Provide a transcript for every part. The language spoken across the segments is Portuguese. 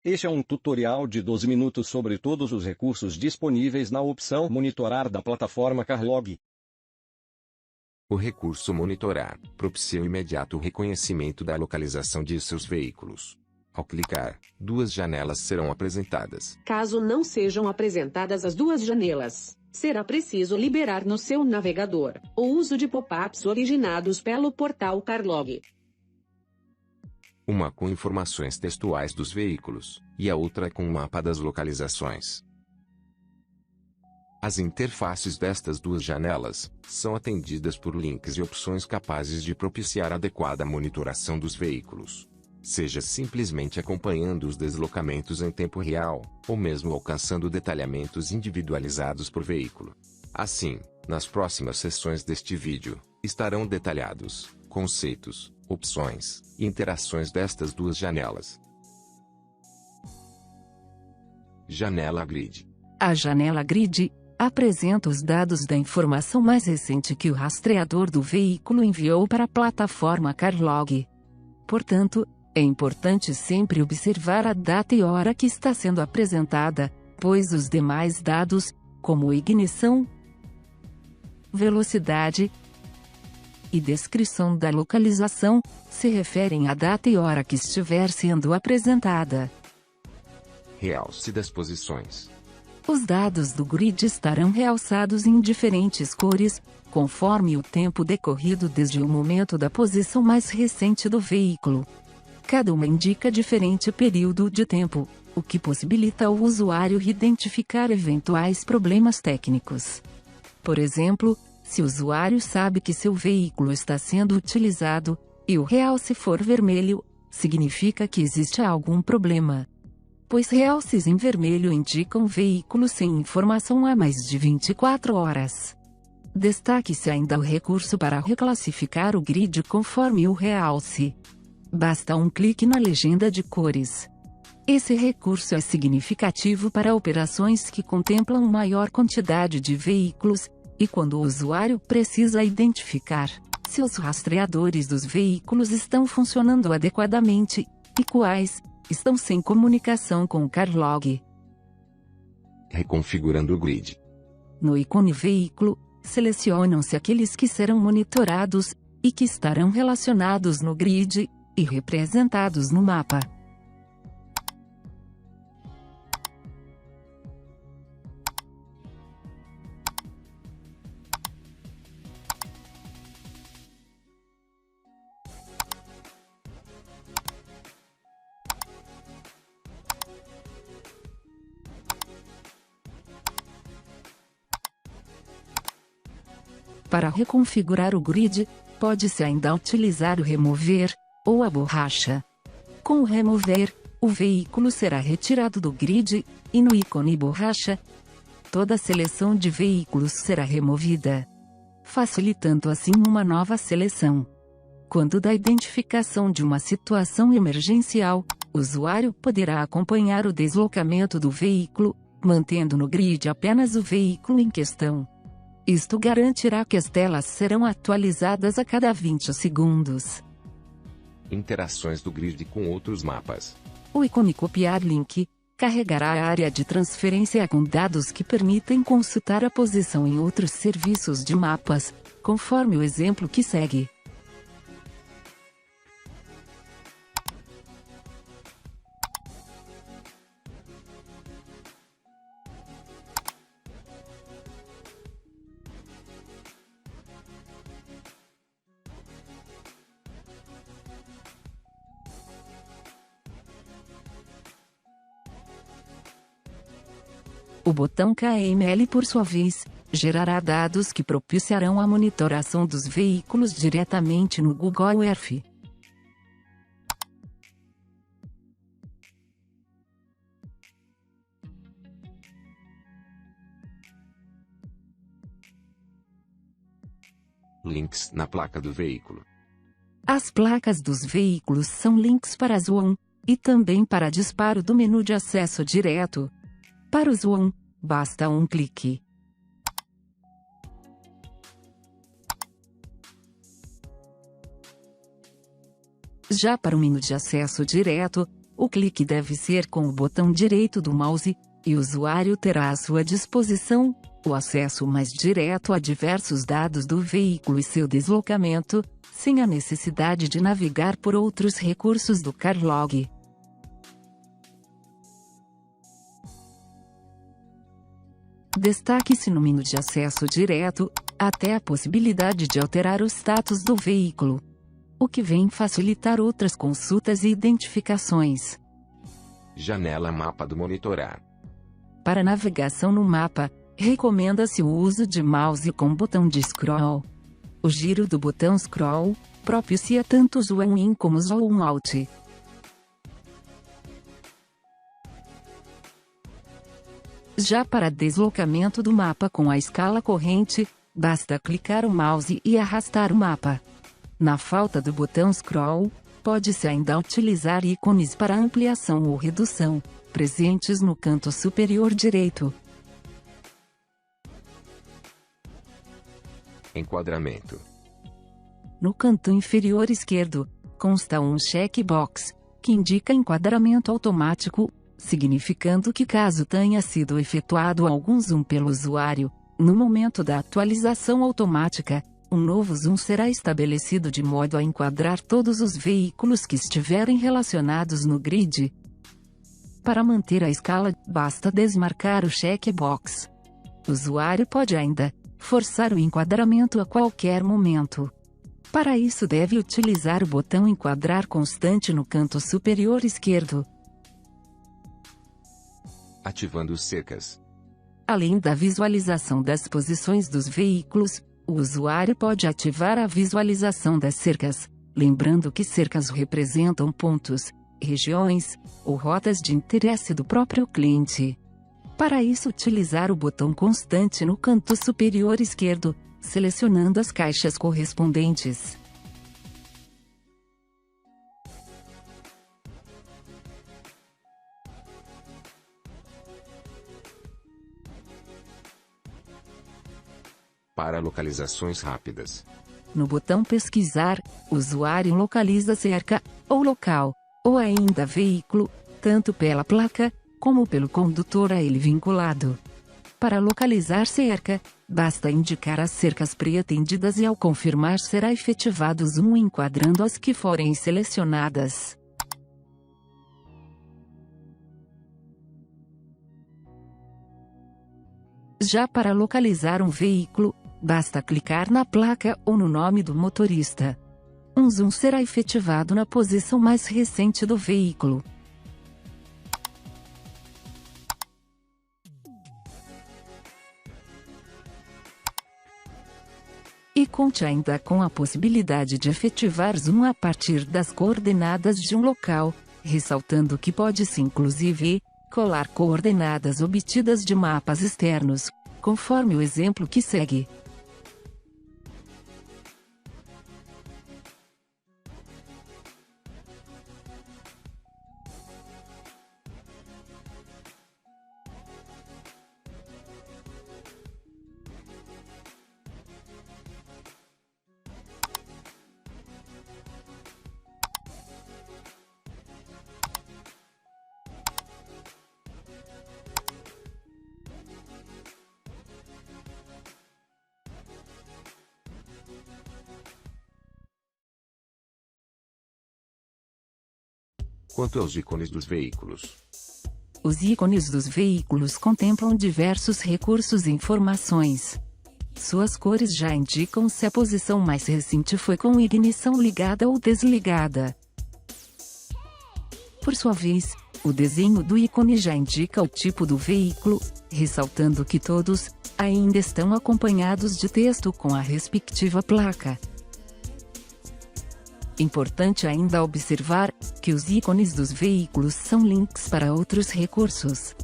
Este é um tutorial de 12 minutos sobre todos os recursos disponíveis na opção Monitorar da plataforma Carlog. O recurso Monitorar propicia o imediato reconhecimento da localização de seus veículos. Ao clicar, duas janelas serão apresentadas. Caso não sejam apresentadas as duas janelas, será preciso liberar no seu navegador o uso de pop-ups originados pelo portal Carlog. Uma com informações textuais dos veículos, e a outra com o mapa das localizações. As interfaces destas duas janelas são atendidas por links e opções capazes de propiciar adequada monitoração dos veículos. Seja simplesmente acompanhando os deslocamentos em tempo real, ou mesmo alcançando detalhamentos individualizados por veículo. Assim, nas próximas sessões deste vídeo, estarão detalhados conceitos, opções e interações destas duas janelas. Janela Grid. A janela Grid apresenta os dados da informação mais recente que o rastreador do veículo enviou para a plataforma Carlog. Portanto, é importante sempre observar a data e hora que está sendo apresentada, pois os demais dados, como ignição, velocidade e descrição da localização, se referem à data e hora que estiver sendo apresentada. Realce das posições. Os dados do grid estarão realçados em diferentes cores, conforme o tempo decorrido desde o momento da posição mais recente do veículo. Cada uma indica diferente período de tempo, o que possibilita ao usuário identificar eventuais problemas técnicos. Por exemplo, se o usuário sabe que seu veículo está sendo utilizado, e o realce for vermelho, significa que existe algum problema. Pois realces em vermelho indicam veículo sem informação há mais de 24 horas. Destaque-se ainda o recurso para reclassificar o grid conforme o realce. Basta um clique na legenda de cores. Esse recurso é significativo para operações que contemplam maior quantidade de veículos, e quando o usuário precisa identificar se os rastreadores dos veículos estão funcionando adequadamente, e quais estão sem comunicação com o Carlog. Reconfigurando o grid. No ícone Veículo, selecionam-se aqueles que serão monitorados, e que estarão relacionados no grid, e representados no mapa. Para reconfigurar o grid, pode-se ainda utilizar o remover, ou a borracha. Com o remover, o veículo será retirado do grid, e no ícone borracha, toda a seleção de veículos será removida, facilitando assim uma nova seleção. Quando da identificação de uma situação emergencial, o usuário poderá acompanhar o deslocamento do veículo, mantendo no grid apenas o veículo em questão. Isto garantirá que as telas serão atualizadas a cada 20 segundos. Interações do grid com outros mapas. O ícone Copiar Link carregará a área de transferência com dados que permitem consultar a posição em outros serviços de mapas, conforme o exemplo que segue. O botão KML, por sua vez, gerará dados que propiciarão a monitoração dos veículos diretamente no Google Earth. Links na placa do veículo. As placas dos veículos são links para Zoom, e também para disparo do menu de acesso direto. Para o Zoom, basta um clique. Já para o menu de acesso direto, O clique deve ser com o botão direito do mouse, e o usuário terá à sua disposição o acesso mais direto a diversos dados do veículo e seu deslocamento, sem a necessidade de navegar por outros recursos do CarLog. Destaque-se no menu de acesso direto, até a possibilidade de alterar o status do veículo, o que vem facilitar outras consultas e identificações. Janela Mapa do Monitorar. Para navegação no mapa, recomenda-se o uso de mouse com botão de scroll. O giro do botão scroll propicia tanto o zoom in como o zoom out. Já para deslocamento do mapa com a escala corrente, basta clicar o mouse e arrastar o mapa. Na falta do botão scroll, pode-se ainda utilizar ícones para ampliação ou redução, presentes no canto superior direito. Enquadramento. No canto inferior esquerdo, consta um checkbox, que indica enquadramento automático, significando que caso tenha sido efetuado algum zoom pelo usuário, no momento da atualização automática, um novo zoom será estabelecido de modo a enquadrar todos os veículos que estiverem relacionados no grid. Para manter a escala, basta desmarcar o checkbox. O usuário pode ainda forçar o enquadramento a qualquer momento. Para isso deve utilizar o botão enquadrar constante no canto superior esquerdo. Ativando cercas. Além da visualização das posições dos veículos, o usuário pode ativar a visualização das cercas, lembrando que cercas representam pontos, regiões ou rotas de interesse do próprio cliente. Para isso, utilizar o botão constante no canto superior esquerdo, selecionando as caixas correspondentes. Para localizações rápidas. No botão pesquisar, o usuário localiza cerca, ou local, ou ainda veículo, tanto pela placa, como pelo condutor a ele vinculado. Para localizar cerca, basta indicar as cercas pretendidas e ao confirmar será efetivado o zoom enquadrando as que forem selecionadas. Já para localizar um veículo, basta clicar na placa ou no nome do motorista. Um zoom será efetivado na posição mais recente do veículo. E conte ainda com a possibilidade de efetivar zoom a partir das coordenadas de um local, ressaltando que pode-se inclusive colar coordenadas obtidas de mapas externos, conforme o exemplo que segue. Quanto aos ícones dos veículos. Os ícones dos veículos contemplam diversos recursos e informações. Suas cores já indicam se a posição mais recente foi com ignição ligada ou desligada. Por sua vez, o desenho do ícone já indica o tipo do veículo, ressaltando que todos ainda estão acompanhados de texto com a respectiva placa. Importante ainda observar que os ícones dos veículos são links para outros recursos.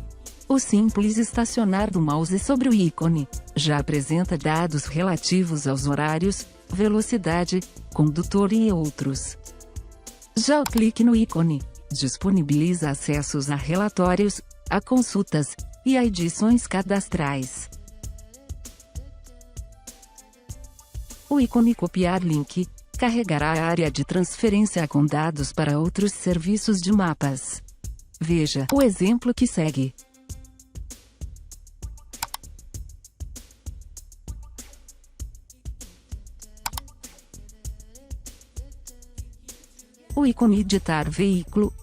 O simples estacionar do mouse sobre o ícone já apresenta dados relativos aos horários, velocidade, condutor e outros. Já o clique no ícone disponibiliza acessos a relatórios, a consultas e a edições cadastrais. O ícone copiar link carregará a área de transferência com dados para outros serviços de mapas. Veja o exemplo que segue. O ícone editar veículo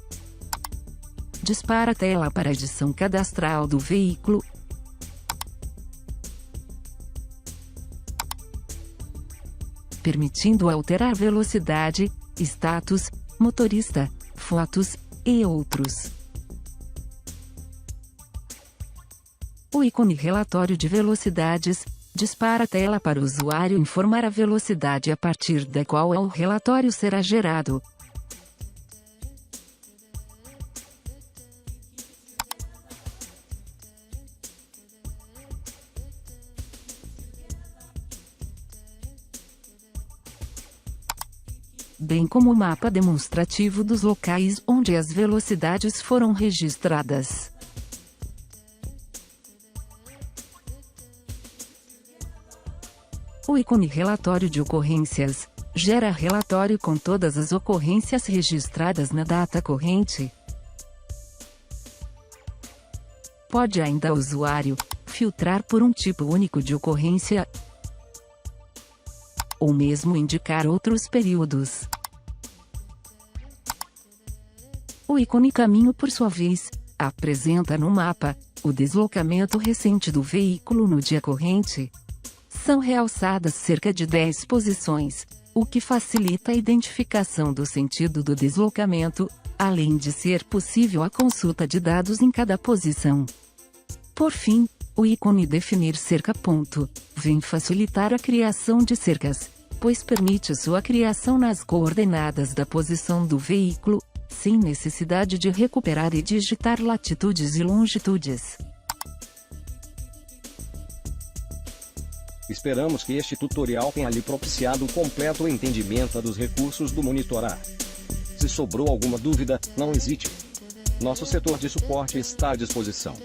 dispara a tela para a edição cadastral do veículo. Permitindo alterar velocidade, status, motorista, fotos, e outros. O ícone relatório de velocidades dispara a tela para o usuário informar a velocidade a partir da qual o relatório será gerado. Bem como o mapa demonstrativo dos locais onde as velocidades foram registradas. O ícone relatório de ocorrências gera relatório com todas as ocorrências registradas na data corrente. Pode ainda o usuário filtrar por um tipo único de ocorrência ou mesmo indicar outros períodos. O ícone caminho, por sua vez, apresenta no mapa o deslocamento recente do veículo no dia corrente. São realçadas cerca de 10 posições, o que facilita a identificação do sentido do deslocamento, além de ser possível a consulta de dados em cada posição. Por fim, o ícone definir cerca ponto vem facilitar a criação de cercas, pois permite sua criação nas coordenadas da posição do veículo, sem necessidade de recuperar e digitar latitudes e longitudes. Esperamos que este tutorial tenha lhe propiciado o completo entendimento dos recursos do Monitorar. Se sobrou alguma dúvida, não hesite. Nosso setor de suporte está à disposição.